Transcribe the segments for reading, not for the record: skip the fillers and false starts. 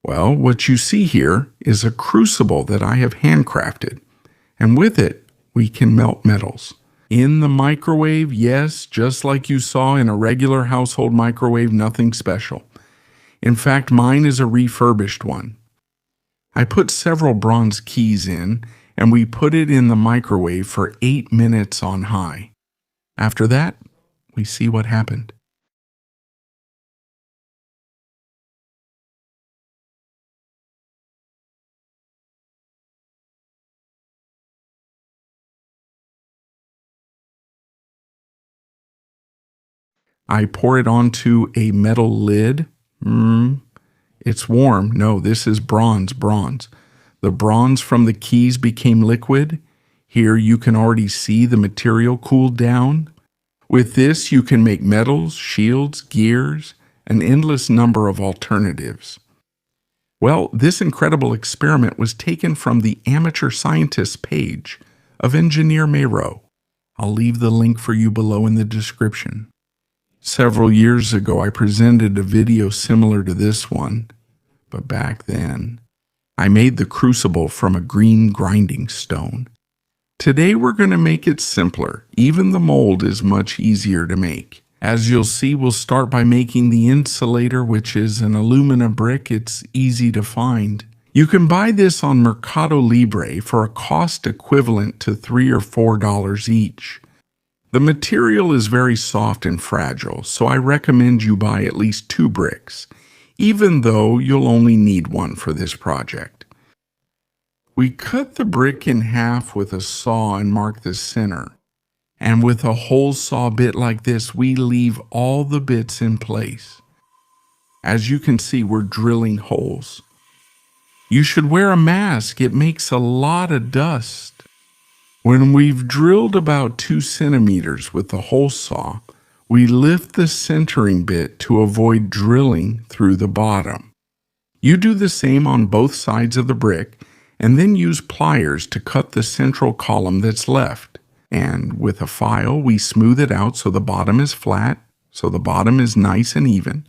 Well, what you see here is a crucible that I have handcrafted, and with it, we can melt metals. In the microwave, yes, just like you saw in a regular household microwave, nothing special. In fact, mine is a refurbished one. I put several bronze keys in, and we put it in the microwave for 8 minutes on high. After that, we see what happened. I pour it onto a metal lid. It's warm. No, this is bronze. The bronze from the keys became liquid. Here you can already see the material cooled down. With this, you can make medals, shields, gears, an endless number of alternatives. Well, this incredible experiment was taken from the Amateur Scientist page of Engineer Mayrow. I'll leave the link for you below in the description. Several years ago, I presented a video similar to this one, but back then, I made the crucible from a green grinding stone. Today, we're going to make it simpler. Even the mold is much easier to make. As you'll see, we'll start by making the insulator, which is an aluminum brick. It's easy to find. You can buy this on Mercado Libre for a cost equivalent to $3 or $4 each. The material is very soft and fragile, so I recommend you buy at least 2 bricks, even though you'll only need 1 for this project. We cut the brick in half with a saw and mark the center. And with a hole saw bit like this, we leave all the bits in place. As you can see, we're drilling holes. You should wear a mask. It makes a lot of dust. When we've drilled about 2 centimeters with the hole saw, we lift the centering bit to avoid drilling through the bottom. You do the same on both sides of the brick, and then use pliers to cut the central column that's left. And with a file, we smooth it out so the bottom is flat, so the bottom is nice and even.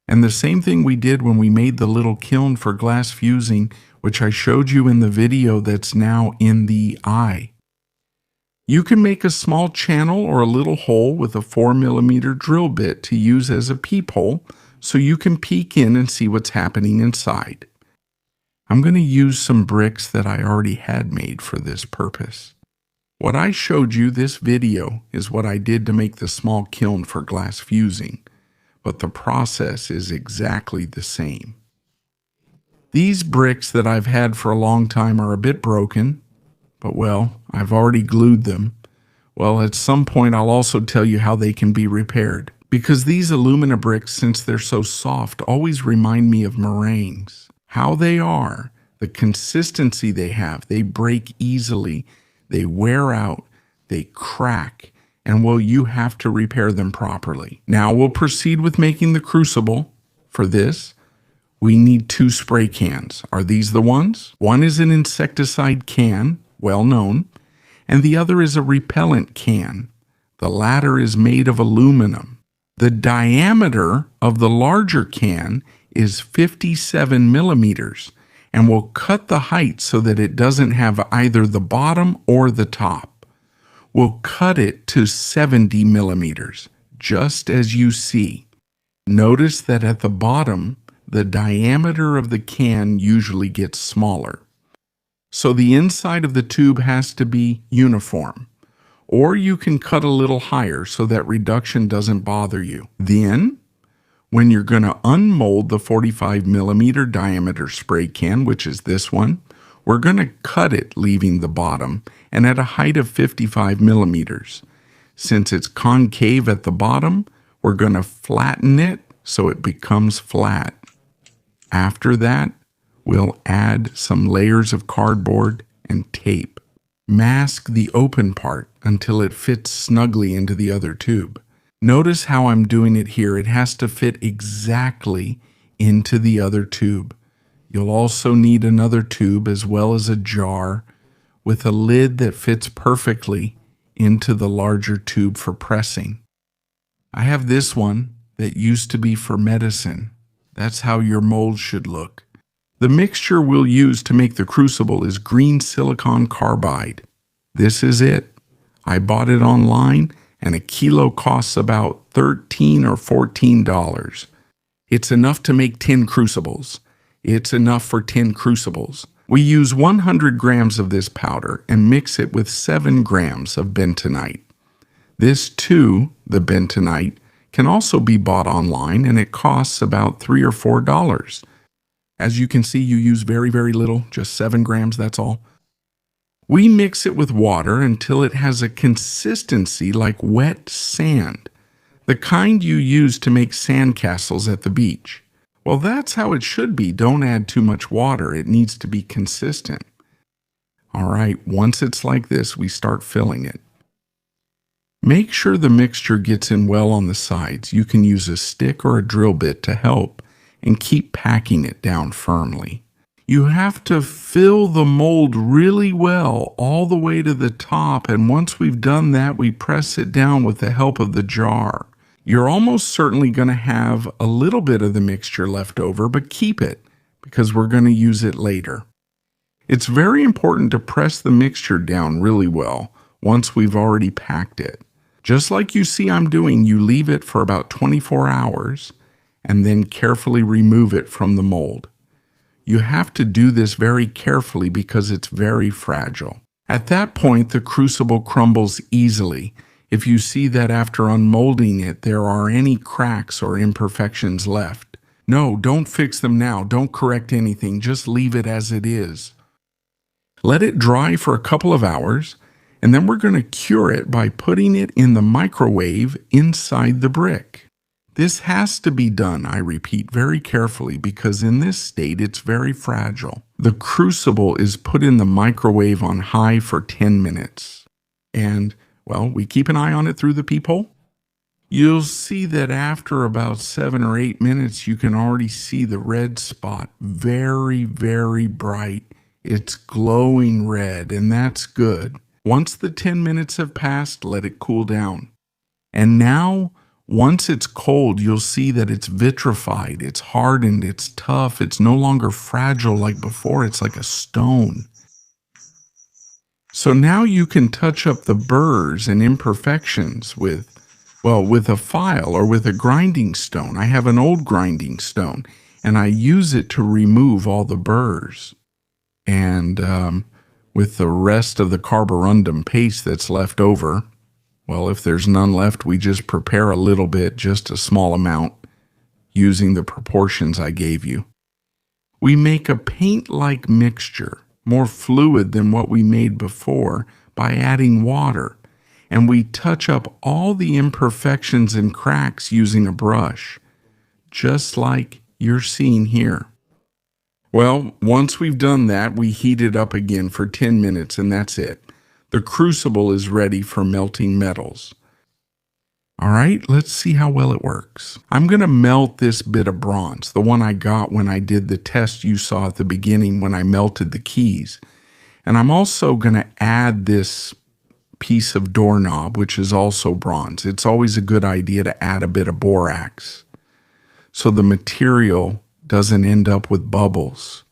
And the same thing we did when we made the little kiln for glass fusing, which I showed you in the video that's now in the eye. You can make a small channel or a little hole with a 4mm drill bit to use as a peephole, so you can peek in and see what's happening inside. I'm going to use some bricks that I already had made for this purpose. What I showed you this video is what I did to make the small kiln for glass fusing, but the process is exactly the same. These bricks that I've had for a long time are a bit broken, but well, I've already glued them. Well, at some point I'll also tell you how they can be repaired, because these alumina bricks, since they're so soft, always remind me of meringues. How they are, the consistency they have, they break easily, they wear out, they crack, and well, you have to repair them properly. Now we'll proceed with making the crucible. For this, we need 2 spray cans. Are these the ones? One is an insecticide can, well known, and the other is a repellent can. The latter is made of aluminum. The diameter of the larger can is 57 millimeters, and we'll cut the height so that it doesn't have either the bottom or the top. We'll cut it to 70 millimeters, just as you see. Notice that at the bottom, the diameter of the can usually gets smaller. So the inside of the tube has to be uniform. Or you can cut a little higher so that reduction doesn't bother you. Then, when you're going to unmold the 45mm diameter spray can, which is this one, we're going to cut it leaving the bottom and at a height of 55mm. Since it's concave at the bottom, we're going to flatten it so it becomes flat. After that, we'll add some layers of cardboard and tape. Mask the open part until it fits snugly into the other tube. Notice how I'm doing it here. It has to fit exactly into the other tube. You'll also need another tube as well as a jar with a lid that fits perfectly into the larger tube for pressing. I have this one that used to be for medicine. That's how your mold should look. The mixture we'll use to make the crucible is green silicon carbide. This is it. I bought it online, and a kilo costs about $13 or $14. It's enough to make 10 crucibles. It's enough for 10 crucibles. We use 100 grams of this powder and mix it with 7 grams of bentonite. This too, the bentonite, can also be bought online, and it costs about $3 or $4. As you can see, you use very, very little, just 7 grams, that's all. We mix it with water until it has a consistency like wet sand, the kind you use to make sandcastles at the beach. Well, that's how it should be. Don't add too much water. It needs to be consistent. All right, once it's like this, we start filling it. Make sure the mixture gets in well on the sides. You can use a stick or a drill bit to help, and keep packing it down firmly. You have to fill the mold really well all the way to the top, and once we've done that, we press it down with the help of the jar. You're almost certainly going to have a little bit of the mixture left over, but keep it, because we're going to use it later. It's very important to press the mixture down really well once we've already packed it. Just like you see I'm doing, you leave it for about 24 hours and then carefully remove it from the mold. You have to do this very carefully because it's very fragile. At that point, the crucible crumbles easily. If you see that after unmolding it, there are any cracks or imperfections left. No, don't fix them now. Don't correct anything. Just leave it as it is. Let it dry for a couple of hours, and then we're going to cure it by putting it in the microwave inside the brick. This has to be done, I repeat, very carefully because in this state it's very fragile. The crucible is put in the microwave on high for 10 minutes. And, well, we keep an eye on it through the peephole. You'll see that after about 7 or 8 minutes, you can already see the red spot. Very, very bright. It's glowing red, and that's good. Once the 10 minutes have passed, let it cool down. And now, once it's cold, you'll see that it's vitrified, it's hardened, it's tough, it's no longer fragile like before, it's like a stone. So now you can touch up the burrs and imperfections with a file or with a grinding stone. I have an old grinding stone, and I use it to remove all the burrs. And with the rest of the carborundum paste that's left over, well, if there's none left, we just prepare a little bit, just a small amount, using the proportions I gave you. We make a paint-like mixture, more fluid than what we made before, by adding water, and we touch up all the imperfections and cracks using a brush, just like you're seeing here. Well, once we've done that, we heat it up again for 10 minutes, and that's it. The crucible is ready for melting metals. All right, let's see how well it works. I'm going to melt this bit of bronze, the one I got when I did the test you saw at the beginning when I melted the keys. And I'm also going to add this piece of doorknob, which is also bronze. It's always a good idea to add a bit of borax so the material doesn't end up with bubbles.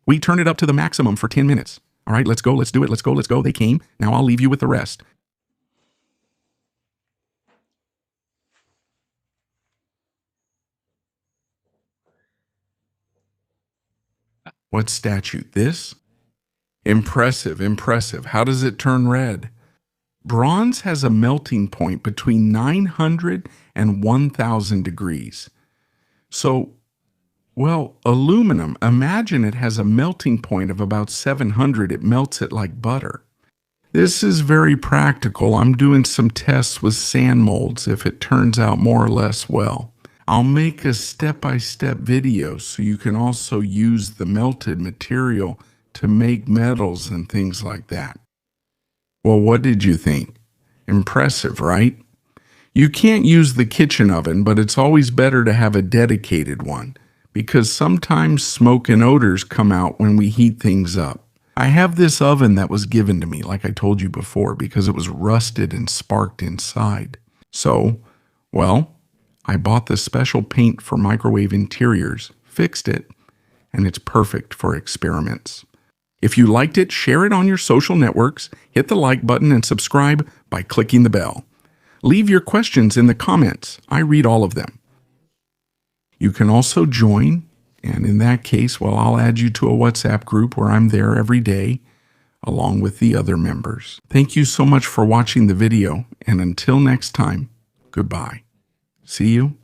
We turn it up to the maximum for 10 minutes. All right, let's go, let's do it, let's go, let's go. They came. Now I'll leave you with the rest. What statue? This? Impressive, impressive. How does it turn red? Bronze has a melting point between 900 and 1,000 degrees. So, well, aluminum, imagine it has a melting point of about 700. It melts it like butter. This is very practical. I'm doing some tests with sand molds if it turns out more or less well. I'll make a step-by-step video so you can also use the melted material to make metals and things like that. Well, what did you think? Impressive, right? You can't use the kitchen oven, but it's always better to have a dedicated one because sometimes smoke and odors come out when we heat things up. I have this oven that was given to me, like I told you before, because it was rusted and sparked inside. So, well, I bought the special paint for microwave interiors fixed it, and it's perfect for experiments. If you liked it, share it on your social networks, hit the like button, and subscribe by clicking the bell. Leave your questions in the comments. I read all of them. You can also join, and in that case, well, I'll add you to a WhatsApp group where I'm there every day, along with the other members. Thank you so much for watching the video, and until next time, goodbye. See you